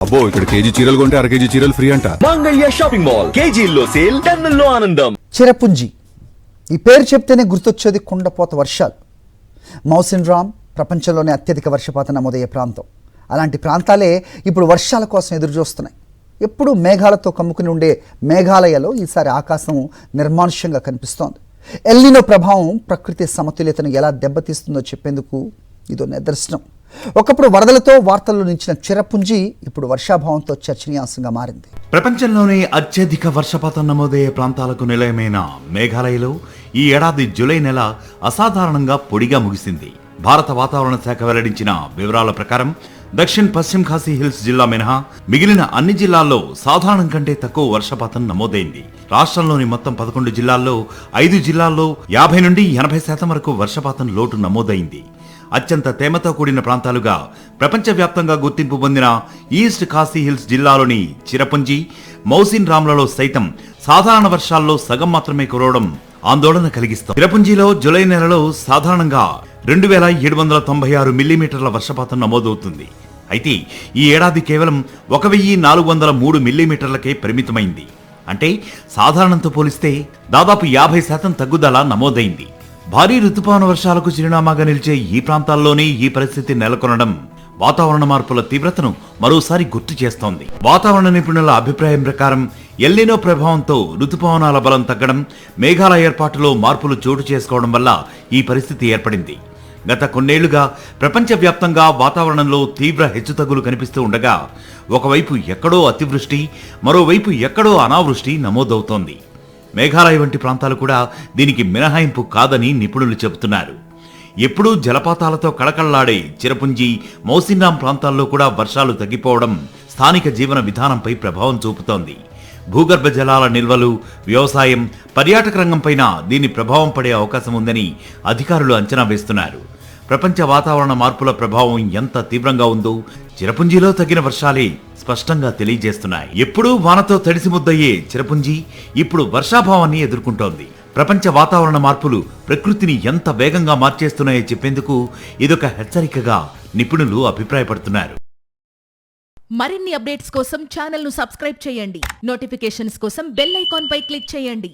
అబ్బో ఇక్కడ కేజీ చీరలు కొంటే అర కేజీ చీరలు ఫ్రీ అంట. మంగళ్య షాపింగ్ మాల్, కేజీల్లో సేల్, టన్నుల్లో ఆనందం. చిరపుంజి ఈ పేరు చెప్తేనే గుర్తొచ్చేది కుండపోత వర్షాలు. మౌసిన్ రామ్ ప్రపంచంలోనే అత్యధిక వర్షపాతం నమోదయ్యే ప్రాంతం. అలాంటి ప్రాంతాలే ఇప్పుడు వర్షాల కోసం ఎదురు చూస్తున్నాయి. ఎప్పుడూ మేఘాలతో కమ్ముకుని ఉండే మేఘాలయలో ఈసారి ఆకాశం నిర్మానుష్యంగా కనిపిస్తోంది. ఎల్నినో ప్రభావం ప్రకృతి సమతుల్యతను ఎలా దెబ్బతీస్తుందో చెప్పేందుకు ఇదో నిదర్శనం. ఒకప్పుడు వరదలతో వార్తల్లో నిలిచిన చిరపుంజి ఇప్పుడు వర్షాభావంతో చర్చనీయాంశంగా మారింది. ప్రపంచంలోనే అత్యధిక వర్షపాతం నమోదయ్యే ప్రాంతాలకు నిలయమైన మేఘాలయలో ఈ ఏడాది జూలై నెల అసాధారణంగా పొడిగా ముగిసింది. భారత వాతావరణ శాఖ వెల్లడించిన వివరాల ప్రకారం దక్షిణ పశ్చిమ ఖాసీ హిల్స్ జిల్లా మినహా మిగిలిన అన్ని జిల్లాల్లో సాధారణం కంటే తక్కువ వర్షపాతం నమోదైంది. రాష్ట్రంలోని మొత్తం 11 జిల్లాల్లో 5 జిల్లాల్లో 50 నుండి 80% వరకు వర్షపాతం లోటు నమోదైంది. అత్యంత తేమతో కూడిన ప్రాంతాలుగా ప్రపంచవ్యాప్తంగా గుర్తింపు పొందిన ఈస్ట్ ఖాసీ హిల్స్ జిల్లాలోని చిరపుంజి, మౌసిన్ రామ్లలో సైతం సాధారణ వర్షాల్లో సగం మాత్రమే కురవడం ఆందోళన కలిగిస్తుంది. చిరపుంజిలో జూలై నెలలో సాధారణంగా 2796 మిల్లీమీటర్ల వర్షపాతం నమోదవుతుంది. అయితే ఈ ఏడాది కేవలం 1403 మిల్లీమీటర్లకే పరిమితమైంది. అంటే సాధారణంతో పోలిస్తే దాదాపు 50% తగ్గుదల నమోదైంది. భారీ రుతుపవన వర్షాలకు చిరునామాగా నిలిచే ఈ ప్రాంతాల్లోనే ఈ పరిస్థితి నెలకొనడం వాతావరణ మార్పుల తీవ్రతను మరోసారి గుర్తు చేస్తోంది. వాతావరణ నిపుణుల అభిప్రాయం ప్రకారం ఎల్నినో ప్రభావంతో రుతుపవనాల బలం తగ్గడం, మేఘాల ఏర్పాటులో మార్పులు చోటు చేసుకోవడం వల్ల ఈ పరిస్థితి ఏర్పడింది. గత కొన్నేళ్లుగా ప్రపంచవ్యాప్తంగా వాతావరణంలో తీవ్ర హెచ్చుతగ్గులు కనిపిస్తూ ఉండగా ఒకవైపు ఎక్కడో అతివృష్టి, మరోవైపు ఎక్కడో అనావృష్టి నమోదవుతోంది. మేఘాలయ వంటి ప్రాంతాలు కూడా దీనికి మినహాయింపు కాదని నిపుణులు చెబుతున్నారు. ఎప్పుడూ జలపాతాలతో కళకళలాడే చిరపుంజి, మౌసిన్ రామ్ ప్రాంతాల్లో కూడా వర్షాలు తగ్గిపోవడం స్థానిక జీవన విధానంపై ప్రభావం చూపుతోంది. భూగర్భ జలాల నిల్వలు, వ్యవసాయం, పర్యాటక రంగంపైన దీని ప్రభావం పడే అవకాశం ఉందని అధికారులు అంచనా వేస్తున్నారు. ప్రపంచ వాతావరణ మార్పుల ప్రభావం ఎంత తీవ్రంగా ఉందో చిరపుంజిలో తగిన వర్షాలే స్పష్టంగా తెలియజేస్తున్నాయి. ఎప్పుడూ వానతో తడిసి ముద్దయ్యే చిరపుంజి ఇప్పుడు వర్షాభావాన్ని ఎదుర్కొంటోంది. ప్రపంచ వాతావరణ మార్పులు ప్రకృతిని ఎంత వేగంగా మార్చేస్తున్నాయో చెప్పేందుకు ఇదొక హెచ్చరికగా నిపుణులు అభిప్రాయపడుతున్నారు. మరిన్ని అప్డేట్స్ కోసం ఛానల్ ను సబ్స్క్రైబ్ చేయండి. నోటిఫికేషన్స్ కోసం బెల్ ఐకాన్ పై క్లిక్ చేయండి.